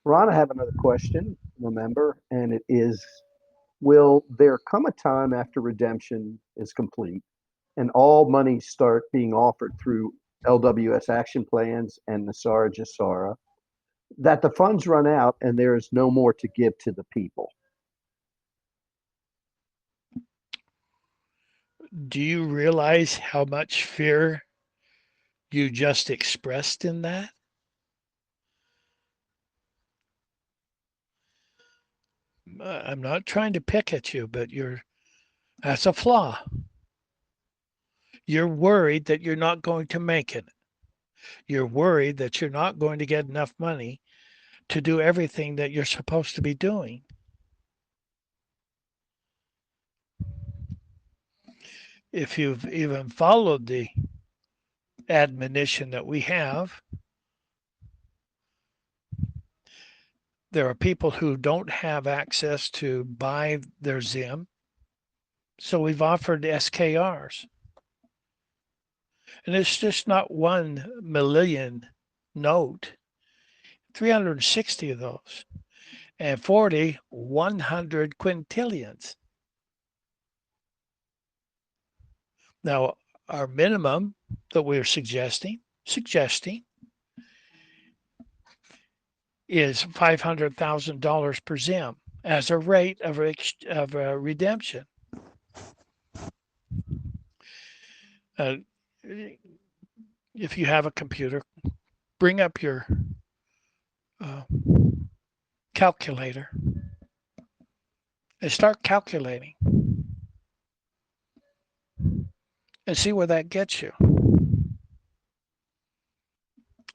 Ron, I have another question, remember, and it is, will there come a time after redemption is complete and all money start being offered through LWS action plans and Nasara Jasara that the funds run out and there is no more to give to the people? Do you realize how much fear you just expressed in that? I'm not trying to pick at you, but that's a flaw. You're worried that you're not going to make it. You're worried that you're not going to get enough money to do everything that you're supposed to be doing. If you've even followed the admonition that we have, there are people who don't have access to buy their Zim. So we've offered SKRs. And it's just not 1 million note, 360 of those, and 40, 100 quintillions. Now, our minimum that we're suggesting is $500,000 per Zim as a rate of redemption. Uh, if you have a computer, bring up your uh, calculator and start calculating and see where that gets you.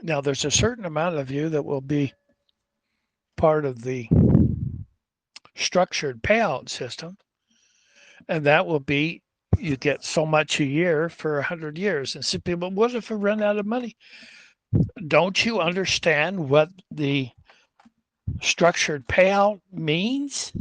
Now, there's a certain amount of you that will be part of the structured payout system, and that will be you get so much a year for 100 years. And some people, what if I run out of money? Don't you understand what the structured payout means?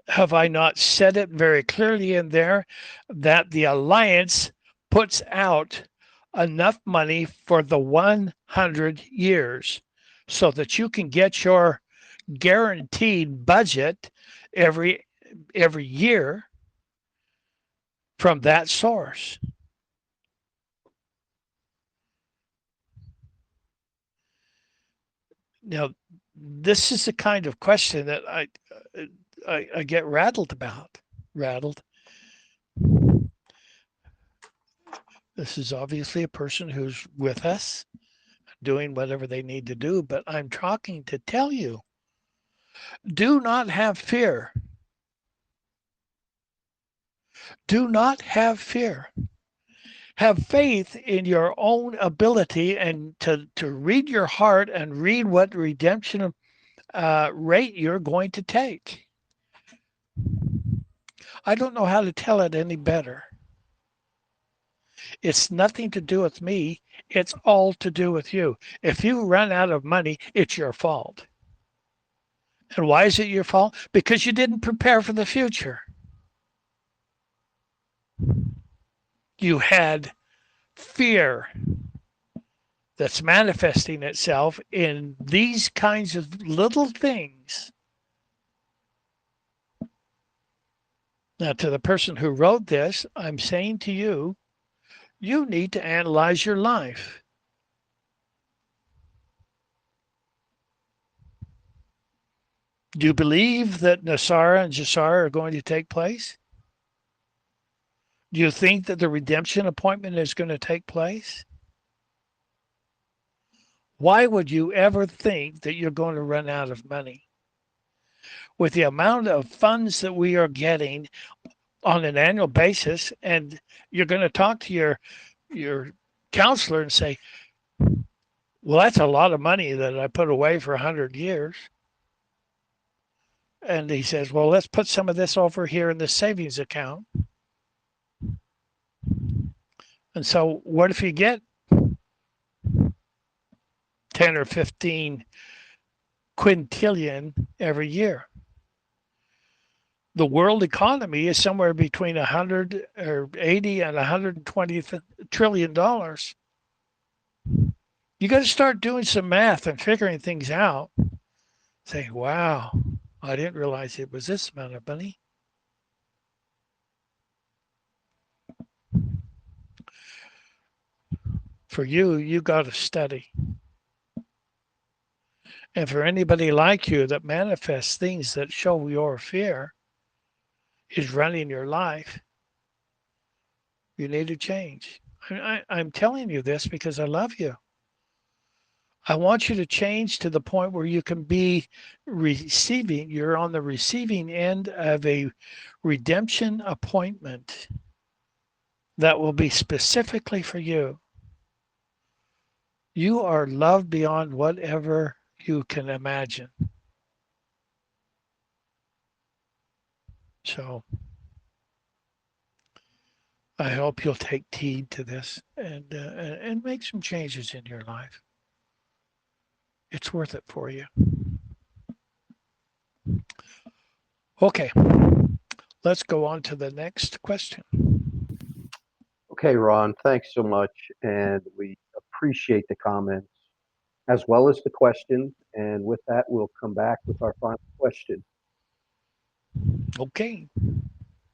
Have I not said it very clearly in there that the alliance puts out enough money for the 100 years so that you can get your guaranteed budget every every year from that source? Now, this is the kind of question that I get rattled about. Rattled. This is obviously a person who's with us, doing whatever they need to do, but I'm talking to tell you, do not have fear. Do not have fear. Have faith in your own ability and to read your heart and read what redemption rate you're going to take. I don't know how to tell it any better. It's nothing to do with me. It's all to do with you. If you run out of money, it's your fault. And why is it your fault? Because you didn't prepare for the future. You had fear that's manifesting itself in these kinds of little things. Now, to the person who wrote this, I'm saying to you, you need to analyze your life. Do you believe that Nasara and Jasara are going to take place? Do you think that the redemption appointment is going to take place? Why would you ever think that you're going to run out of money? With the amount of funds that we are getting on an annual basis, and you're going to talk to your counselor and say, well, that's a lot of money that I put away for 100 years. And he says, well, let's put some of this over here in the savings account. And so what if you get 10 or 15 quintillion every year? The world economy is somewhere between 100 or 80 and 120 trillion dollars. You got to start doing some math and figuring things out. Say, wow, I didn't realize it was this amount of money. For you, you got to study. And for anybody like you that manifests things that show your fear is running your life, you need to change. I'm telling you this because I love you. I want you to change to the point where you can be receiving, you're on the receiving end of a redemption appointment that will be specifically for you. You are loved beyond whatever you can imagine. So I hope you'll take heed to this and make some changes in your life. It's worth it for you. Okay, let's go on to the next question. Okay, Ron, thanks so much. And we appreciate the comments as well as the question. And with that, we'll come back with our final question. Okay.